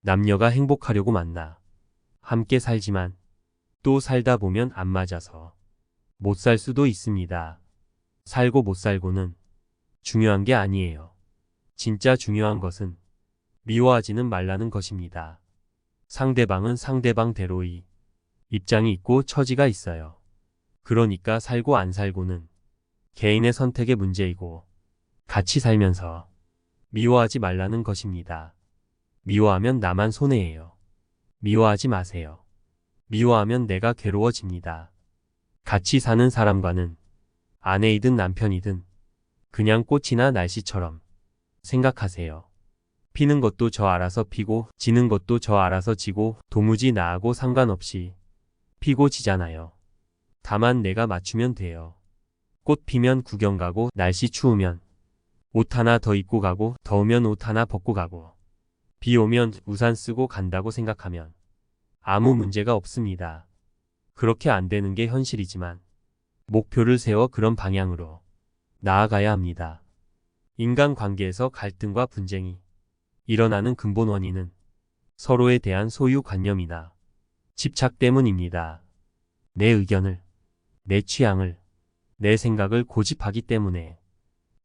남녀가 행복하려고 만나 함께 살지만 또 살다 보면 안 맞아서 못 살 수도 있습니다. 살고 못 살고는 중요한 게 아니에요. 진짜 중요한 것은 미워하지는 말라는 것입니다. 상대방은 상대방대로의 입장이 있고 처지가 있어요. 그러니까 살고 안 살고는 개인의 선택의 문제이고 같이 살면서 미워하지 말라는 것입니다. 미워하면 나만 손해예요. 미워하지 마세요. 미워하면 내가 괴로워집니다. 같이 사는 사람과는 아내이든 남편이든 그냥 꽃이나 날씨처럼 생각하세요. 피는 것도 저 알아서 피고 지는 것도 저 알아서 지고 도무지 나하고 상관없이 피고 지잖아요. 다만 내가 맞추면 돼요. 꽃 피면 구경 가고 날씨 추우면 옷 하나 더 입고 가고 더우면 옷 하나 벗고 가고 비 오면 우산 쓰고 간다고 생각하면 아무 문제가 없습니다. 그렇게 안 되는 게 현실이지만 목표를 세워 그런 방향으로 나아가야 합니다. 인간관계에서 갈등과 분쟁이 일어나는 근본 원인은 서로에 대한 소유관념이나 집착 때문입니다. 내 의견을, 내 취향을, 내 생각을 고집하기 때문에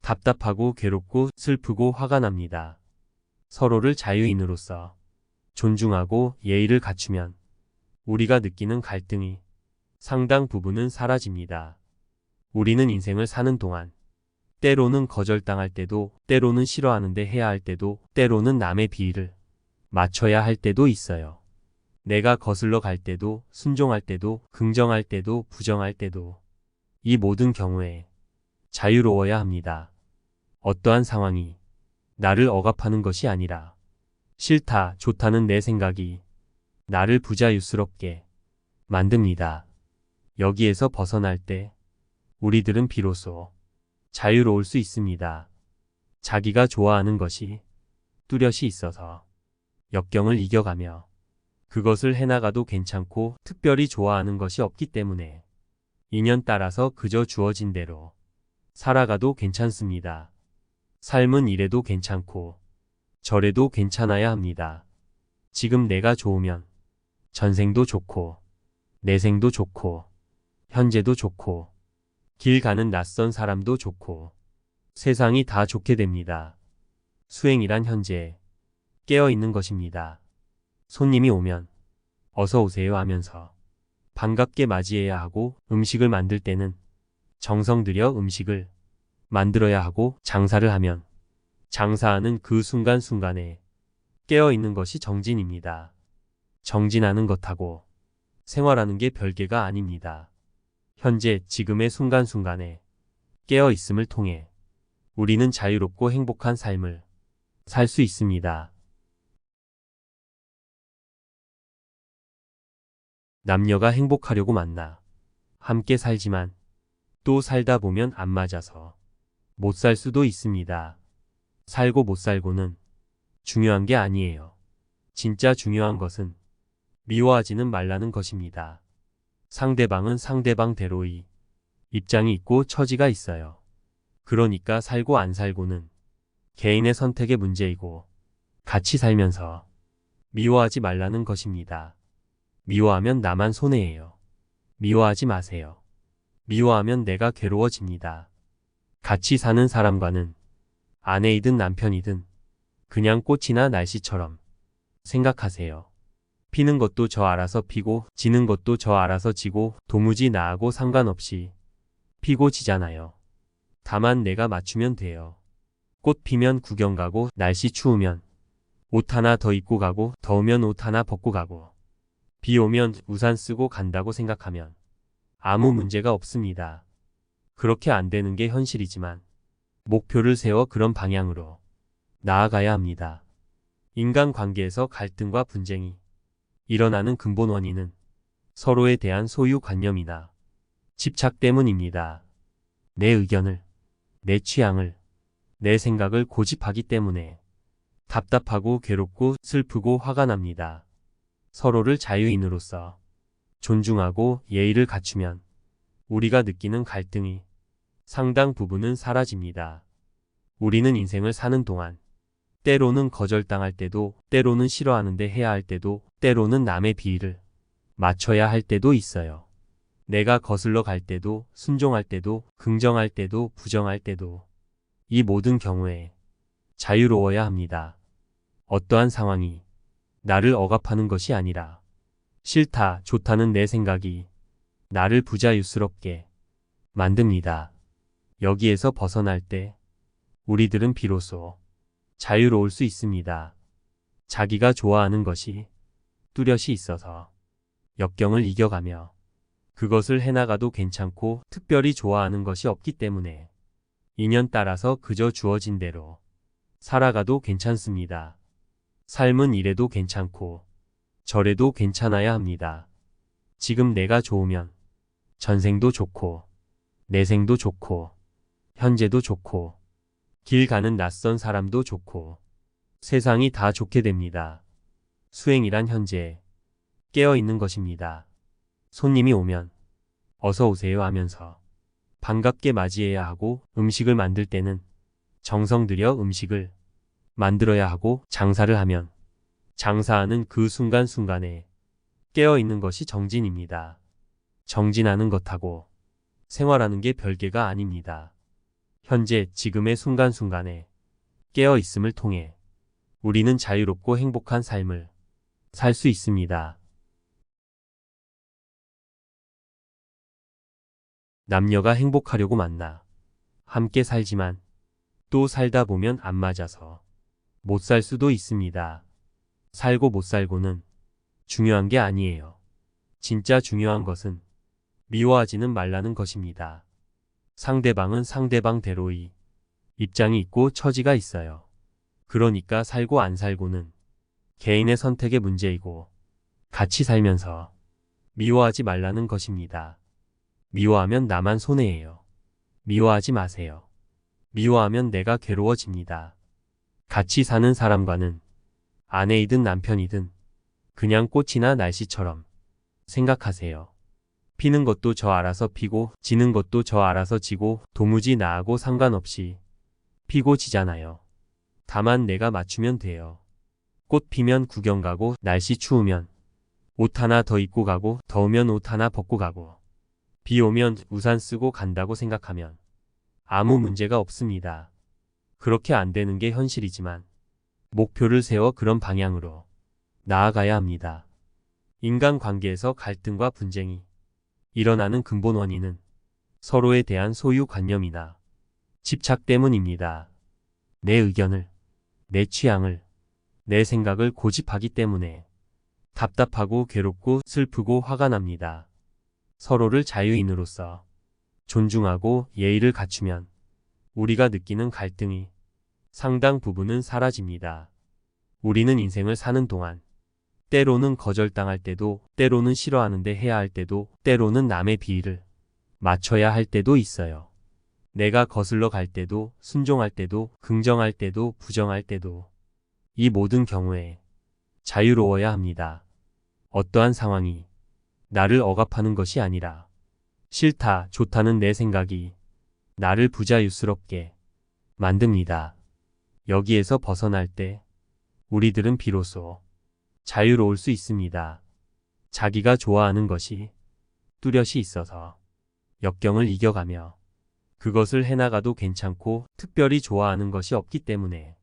답답하고 괴롭고 슬프고 화가 납니다. 서로를 자유인으로서 존중하고 예의를 갖추면 우리가 느끼는 갈등이 상당 부분은 사라집니다. 우리는 인생을 사는 동안 때로는 거절당할 때도, 때로는 싫어하는데 해야 할 때도, 때로는 남의 비위를 맞춰야 할 때도 있어요. 내가 거슬러 갈 때도, 순종할 때도, 긍정할 때도, 부정할 때도 이 모든 경우에 자유로워야 합니다. 어떠한 상황이 나를 억압하는 것이 아니라 싫다, 좋다는 내 생각이 나를 부자유스럽게 만듭니다. 여기에서 벗어날 때 우리들은 비로소 자유로울 수 있습니다. 자기가 좋아하는 것이 뚜렷이 있어서 역경을 이겨가며 그것을 해나가도 괜찮고 특별히 좋아하는 것이 없기 때문에 인연 따라서 그저 주어진 대로 살아가도 괜찮습니다. 삶은 이래도 괜찮고 저래도 괜찮아야 합니다. 지금 내가 좋으면 전생도 좋고 내생도 좋고 현재도 좋고 길 가는 낯선 사람도 좋고 세상이 다 좋게 됩니다. 수행이란 현재에 깨어 있는 것입니다. 손님이 오면 어서 오세요 하면서 반갑게 맞이해야 하고 음식을 만들 때는 정성 들여 음식을 만들어야 하고 장사를 하면 장사하는 그 순간순간에 깨어 있는 것이 정진입니다. 정진하는 것하고 생활하는 게 별개가 아닙니다. 현재 지금의 순간순간에 깨어 있음을 통해 우리는 자유롭고 행복한 삶을 살 수 있습니다. 남녀가 행복하려고 만나 함께 살지만 또 살다 보면 안 맞아서 못 살 수도 있습니다. 살고 못 살고는 중요한 게 아니에요. 진짜 중요한 것은 미워하지는 말라는 것입니다. 상대방은 상대방대로의 입장이 있고 처지가 있어요. 그러니까 살고 안 살고는 개인의 선택의 문제이고 같이 살면서 미워하지 말라는 것입니다. 미워하면 나만 손해예요. 미워하지 마세요. 미워하면 내가 괴로워집니다. 같이 사는 사람과는 아내이든 남편이든 그냥 꽃이나 날씨처럼 생각하세요. 피는 것도 저 알아서 피고 지는 것도 저 알아서 지고 도무지 나하고 상관없이 피고 지잖아요. 다만 내가 맞추면 돼요. 꽃 피면 구경 가고 날씨 추우면 옷 하나 더 입고 가고 더우면 옷 하나 벗고 가고 비 오면 우산 쓰고 간다고 생각하면 아무 문제가 없습니다. 그렇게 안 되는 게 현실이지만 목표를 세워 그런 방향으로 나아가야 합니다. 인간관계에서 갈등과 분쟁이 일어나는 근본 원인은 서로에 대한 소유관념이나 집착 때문입니다. 내 의견을, 내 취향을, 내 생각을 고집하기 때문에 답답하고 괴롭고 슬프고 화가 납니다. 서로를 자유인으로서 존중하고 예의를 갖추면 우리가 느끼는 갈등이 상당 부분은 사라집니다. 우리는 인생을 사는 동안 때로는 거절당할 때도, 때로는 싫어하는데 해야 할 때도, 때로는 남의 비위를 맞춰야 할 때도 있어요. 내가 거슬러 갈 때도, 순종할 때도, 긍정할 때도, 부정할 때도. 이 모든 경우에 자유로워야 합니다. 어떠한 상황이 나를 억압하는 것이 아니라 싫다, 좋다는 내 생각이 나를 부자유스럽게 만듭니다. 여기에서 벗어날 때 우리들은 비로소 자유로울 수 있습니다. 자기가 좋아하는 것이 뚜렷이 있어서 역경을 이겨가며 그것을 해나가도 괜찮고 특별히 좋아하는 것이 없기 때문에 인연 따라서 그저 주어진 대로 살아가도 괜찮습니다. 삶은 이래도 괜찮고 저래도 괜찮아야 합니다. 지금 내가 좋으면 전생도 좋고 내생도 좋고 현재도 좋고 길 가는 낯선 사람도 좋고 세상이 다 좋게 됩니다. 수행이란 현재에 깨어 있는 것입니다. 손님이 오면 어서 오세요 하면서 반갑게 맞이해야 하고 음식을 만들 때는 정성 들여 음식을 만들어야 하고 장사를 하면 장사하는 그 순간순간에 깨어 있는 것이 정진입니다. 정진하는 것하고 생활하는 게 별개가 아닙니다. 현재 지금의 순간순간에 깨어 있음을 통해 우리는 자유롭고 행복한 삶을 살 수 있습니다. 남녀가 행복하려고 만나 함께 살지만 또 살다 보면 안 맞아서 못 살 수도 있습니다. 살고 못 살고는 중요한 게 아니에요. 진짜 중요한 것은 미워하지는 말라는 것입니다. 상대방은 상대방대로의 입장이 있고 처지가 있어요. 그러니까 살고 안 살고는 개인의 선택의 문제이고 같이 살면서 미워하지 말라는 것입니다. 미워하면 나만 손해예요. 미워하지 마세요. 미워하면 내가 괴로워집니다. 같이 사는 사람과는 아내이든 남편이든 그냥 꽃이나 날씨처럼 생각하세요. 피는 것도 저 알아서 피고 지는 것도 저 알아서 지고 도무지 나하고 상관없이 피고 지잖아요. 다만 내가 맞추면 돼요. 꽃 피면 구경 가고 날씨 추우면 옷 하나 더 입고 가고 더우면 옷 하나 벗고 가고 비 오면 우산 쓰고 간다고 생각하면 아무 문제가 없습니다. 그렇게 안 되는 게 현실이지만 목표를 세워 그런 방향으로 나아가야 합니다. 인간관계에서 갈등과 분쟁이 일어나는 근본 원인은 서로에 대한 소유관념이나 집착 때문입니다. 내 의견을, 내 취향을, 내 생각을 고집하기 때문에 답답하고 괴롭고 슬프고 화가 납니다. 서로를 자유인으로서 존중하고 예의를 갖추면 우리가 느끼는 갈등이 상당 부분은 사라집니다. 우리는 인생을 사는 동안 때로는 거절당할 때도, 때로는 싫어하는데 해야 할 때도, 때로는 남의 비위를 맞춰야 할 때도 있어요. 내가 거슬러 갈 때도, 순종할 때도, 긍정할 때도, 부정할 때도. 이 모든 경우에 자유로워야 합니다. 어떠한 상황이 나를 억압하는 것이 아니라 싫다, 좋다는 내 생각이 나를 부자유스럽게 만듭니다. 여기에서 벗어날 때 우리들은 비로소 자유로울 수 있습니다. 자기가 좋아하는 것이 뚜렷이 있어서 역경을 이겨가며 그것을 해나가도 괜찮고 특별히 좋아하는 것이 없기 때문에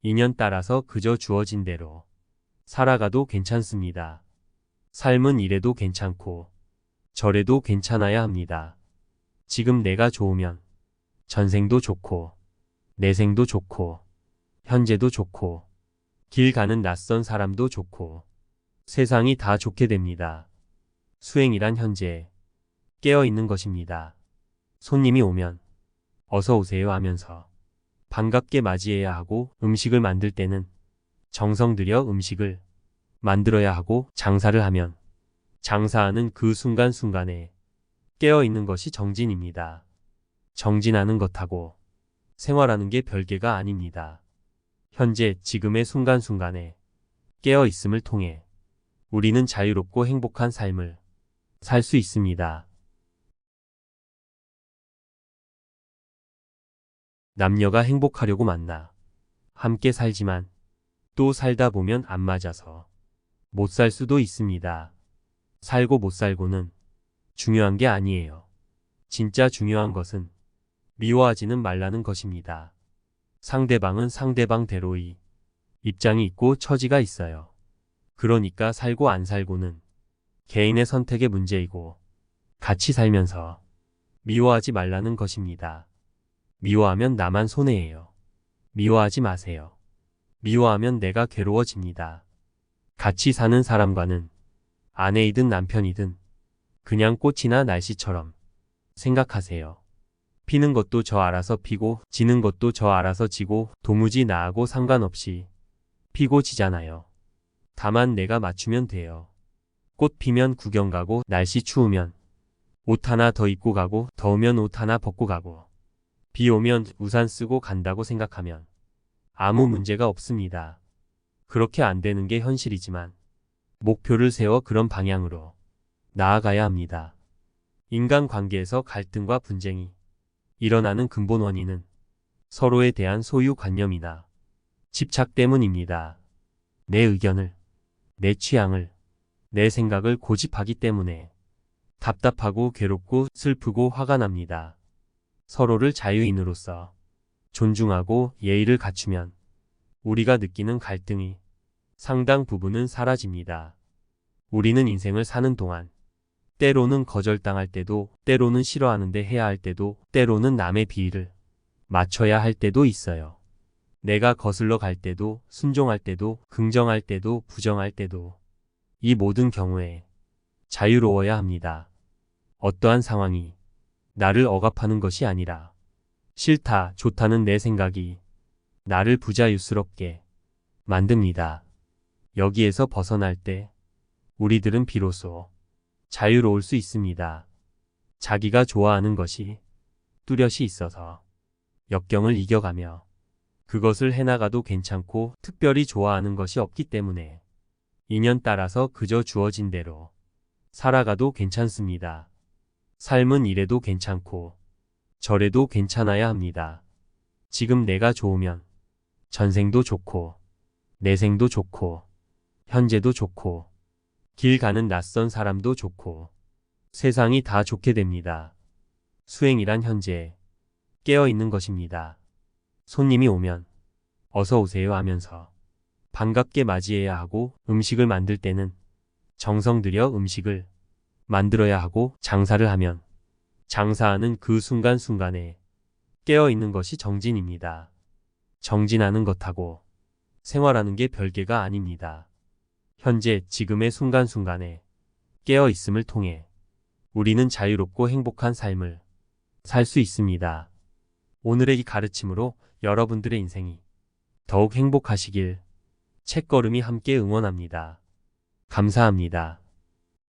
인연 따라서 그저 주어진 대로 살아가도 괜찮습니다. 삶은 이래도 괜찮고 저래도 괜찮아야 합니다. 지금 내가 좋으면 전생도 좋고 내생도 좋고 현재도 좋고 길 가는 낯선 사람도 좋고 세상이 다 좋게 됩니다. 수행이란 현재에 깨어 있는 것입니다. 손님이 오면 어서 오세요 하면서 반갑게 맞이해야 하고 음식을 만들 때는 정성 들여 음식을 만들어야 하고 장사를 하면 장사하는 그 순간순간에 깨어 있는 것이 정진입니다. 정진하는 것하고 생활하는 게 별개가 아닙니다. 현재 지금의 순간순간에 깨어 있음을 통해 우리는 자유롭고 행복한 삶을 살 수 있습니다. 남녀가 행복하려고 만나 함께 살지만 또 살다 보면 안 맞아서 못 살 수도 있습니다. 살고 못 살고는 중요한 게 아니에요. 진짜 중요한 것은 미워하지는 말라는 것입니다. 상대방은 상대방대로의 입장이 있고 처지가 있어요. 그러니까 살고 안 살고는 개인의 선택의 문제이고 같이 살면서 미워하지 말라는 것입니다. 미워하면 나만 손해예요. 미워하지 마세요. 미워하면 내가 괴로워집니다. 같이 사는 사람과는 아내이든 남편이든 그냥 꽃이나 날씨처럼 생각하세요. 피는 것도 저 알아서 피고 지는 것도 저 알아서 지고 도무지 나하고 상관없이 피고 지잖아요. 다만 내가 맞추면 돼요. 꽃 피면 구경 가고 날씨 추우면 옷 하나 더 입고 가고 더우면 옷 하나 벗고 가고 비 오면 우산 쓰고 간다고 생각하면 아무 문제가 없습니다. 그렇게 안 되는 게 현실이지만 목표를 세워 그런 방향으로 나아가야 합니다. 인간관계에서 갈등과 분쟁이 일어나는 근본 원인은 서로에 대한 소유관념이나 집착 때문입니다. 내 의견을, 내 취향을, 내 생각을 고집하기 때문에 답답하고 괴롭고 슬프고 화가 납니다. 서로를 자유인으로서 존중하고 예의를 갖추면 우리가 느끼는 갈등이 상당 부분은 사라집니다. 우리는 인생을 사는 동안 때로는 거절당할 때도, 때로는 싫어하는데 해야 할 때도, 때로는 남의 비위를 맞춰야 할 때도 있어요. 내가 거슬러 갈 때도, 순종할 때도, 긍정할 때도, 부정할 때도 이 모든 경우에 자유로워야 합니다. 어떠한 상황이 나를 억압하는 것이 아니라 싫다, 좋다는 내 생각이 나를 부자유스럽게 만듭니다. 여기에서 벗어날 때 우리들은 비로소 자유로울 수 있습니다. 자기가 좋아하는 것이 뚜렷이 있어서 역경을 이겨가며 그것을 해나가도 괜찮고 특별히 좋아하는 것이 없기 때문에 인연 따라서 그저 주어진 대로 살아가도 괜찮습니다. 삶은 이래도 괜찮고 저래도 괜찮아야 합니다. 지금 내가 좋으면 전생도 좋고 내생도 좋고 현재도 좋고 길 가는 낯선 사람도 좋고 세상이 다 좋게 됩니다. 수행이란 현재 깨어있는 것입니다. 손님이 오면 어서 오세요 하면서 반갑게 맞이해야 하고 음식을 만들 때는 정성 들여 음식을 만들어야 하고 장사를 하면 장사하는 그 순간순간에 깨어있는 것이 정진입니다. 정진하는 것하고 생활하는 게 별개가 아닙니다. 현재 지금의 순간순간에 깨어있음을 통해 우리는 자유롭고 행복한 삶을 살 수 있습니다. 오늘의 이 가르침으로 여러분들의 인생이 더욱 행복하시길 책걸음이 함께 응원합니다. 감사합니다.